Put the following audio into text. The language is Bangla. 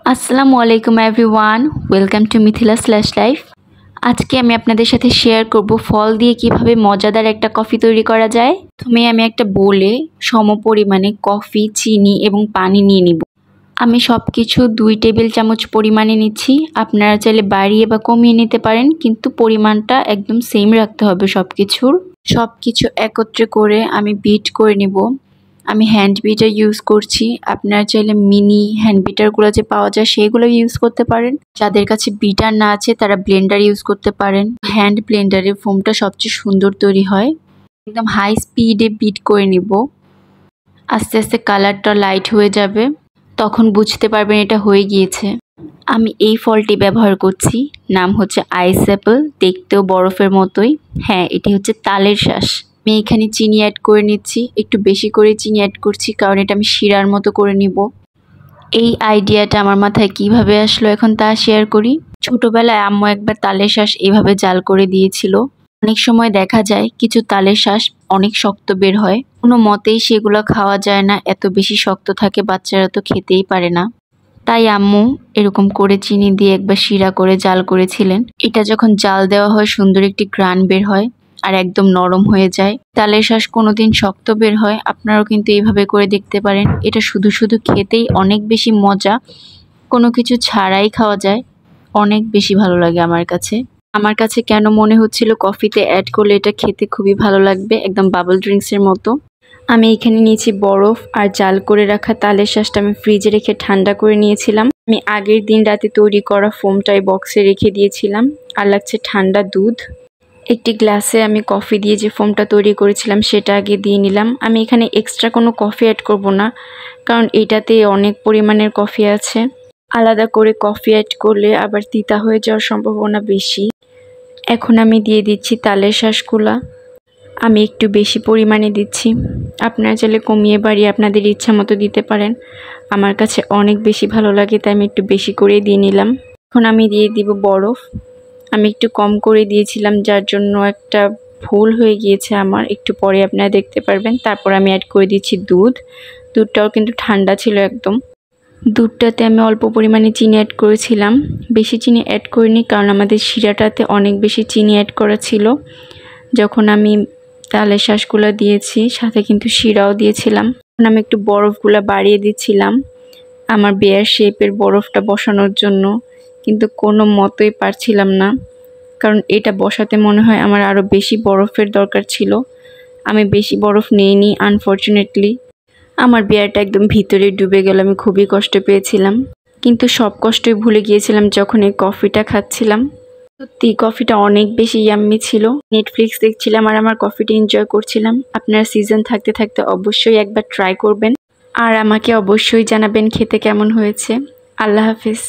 আসসালামু আলাইকুম everyone, welcome to Mithila slash life. আজকে আমি আপনাদের সাথে শেয়ার করব ফল দিয়ে কিভাবে মজাদার একটা কফি তৈরি করা যায়। প্রথমে আমি একটা বোলে সম পরিমাণে কফি, চিনি এবং পানি নিয়ে নিব। আমি সব কিছু 2 টেবিল চামচ পরিমাণে নিচ্ছি। আপনারা চাইলে বাড়িয়ে বা কমিয়ে নিতে পারেন, কিন্তু পরিমাণটা একদম সেম রাখতে হবে সব কিছু একত্রে করে আমি বিট করে নিব। আমি হ্যান্ড বিটার ইউজ করছি। আপনারা চাইলে মিনি হ্যান্ড বিটারগুলো যে পাওয়া যায় সেগুলো ইউজ করতে পারেন। যাদের কাছে বিটার না আছে তারা ব্লেন্ডার ইউজ করতে পারেন। হ্যান্ড ব্লেন্ডারে ফোমটা সবচেয়ে সুন্দর তৈরি হয়। একদম হাই স্পিডে বিট করে নিব। আস্তে আস্তে কালারটা লাইট হয়ে যাবে, তখন বুঝতে পারবেন এটা হয়ে গিয়েছে। আমি এই ফলটি ব্যবহার করছি, নাম হচ্ছে আইস অ্যাপেল, দেখতেও বরফের মতোই। হ্যাঁ, এটি হচ্ছে তালের শ্বাস। আমি এখানে চিনি অ্যাড করে নিচ্ছি, একটু বেশি করে চিনি অ্যাড করছি কারণ এটা আমি শিরার মতো করে নিব। এই আইডিয়াটা আমার মাথায় কিভাবে আসলো এখন তা শেয়ার করি। ছোটবেলায় আম্মু একবার তালের শ্বাস এইভাবে জাল করে দিয়েছিল। অনেক সময় দেখা যায় কিছু তালের শ্বাস অনেক শক্ত বের হয়, কোনো মতেই সেগুলো খাওয়া যায় না, এত বেশি শক্ত থাকে, বাচ্চারা তো খেতেই পারে না। তাই আম্মু এরকম করে চিনি দিয়ে একবার শিরা করে জাল করেছিলেন। এটা যখন জাল দেওয়া হয় সুন্দর একটি ঘ্রাণ বের হয় আর একদম নরম হয়ে যায়। তালের শ্বাস কোনোদিন শক্ত বের হয়, আপনারাও কিন্তু এইভাবে করে দেখতে পারেন। এটা শুধু শুধু খেতেই অনেক বেশি মজা, কোনো কিছু ছাড়াই খাওয়া যায়, অনেক বেশি ভালো লাগে আমার কাছে কেন মনে হচ্ছিল কফিতে অ্যাড করলে এটা খেতে খুবই ভালো লাগবে, একদম বাবল ড্রিঙ্কসের মতো। আমি এখানে নিয়েছি বরফ আর জাল করে রাখা তালের শ্বাসটা আমি ফ্রিজে রেখে ঠান্ডা করে নিয়েছিলাম। আমি আগের দিন রাতে তৈরি করা ফোমটা এই বক্সে রেখে দিয়েছিলাম। আর লাগছে ঠান্ডা দুধ। একটি গ্লাসে আমি কফি দিয়ে যে ফোমটা তৈরি করেছিলাম সেটা আগে দিয়ে নিলাম। আমি এখানে এক্সট্রা কোনো কফি অ্যাড করব না, কারণ এটাতে অনেক পরিমাণের কফি আছে। আলাদা করে কফি অ্যাড করলে আবার তিতা হয়ে যাওয়ার সম্ভাবনা বেশি। এখন আমি দিয়ে দিচ্ছি তালের শ্বাসগুলা। আমি একটু বেশি পরিমাণে দিচ্ছি, আপনারা চাইলে কমিয়ে বাড়িয়ে আপনাদের ইচ্ছা মতো দিতে পারেন। আমার কাছে অনেক বেশি ভালো লাগে তাই আমি একটু বেশি করে দিয়ে নিলাম। এখন আমি দিয়ে দিব বরফ। আমি একটু কম করে দিয়েছিলাম, যার জন্য একটা ভুল হয়ে গিয়েছে আমার, একটু পরে আপনারা দেখতে পারবেন। তারপর আমি অ্যাড করে দিচ্ছি দুধটাও কিন্তু ঠান্ডা ছিল একদম। দুধটাতে আমি অল্প পরিমাণে চিনি অ্যাড করেছিলাম, বেশি চিনি অ্যাড করিনি কারণ আমাদের শিরাটাতে অনেক বেশি চিনি অ্যাড করা ছিল। যখন আমি তালের শ্বাসগুলো দিয়েছি সাথে কিন্তু শিরাও দিয়েছিলাম। এখন আমি একটু বরফগুলো বাড়িয়ে দিচ্ছিলাম আমার বেয়ার শেপের বরফটা বসানোর জন্য, কিন্তু কোনো মতোই পারছিলাম না, কারণ এটা বসাতে মনে হয় আমার আরও বেশি বরফের দরকার ছিল। আমি বেশি বরফ নিইনি আনফর্চুনেটলি। আমার বেয়ারটা একদম ভিতরে ডুবে গেল, আমি খুবই কষ্ট পেয়েছিলাম। কিন্তু সব কষ্টই ভুলে গিয়েছিলাম যখন এই কফিটা খাচ্ছিলাম। সত্যি কফিটা অনেক বেশি ইয়াম্মি ছিল। নেটফ্লিক্স দেখছিলাম আর আমার কফিটা এনজয় করছিলাম। আপনারা সিজন থাকতে থাকতে অবশ্যই একবার ট্রাই করবেন আর আমাকে অবশ্যই জানাবেন খেতে কেমন হয়েছে। আল্লাহ হাফিজ।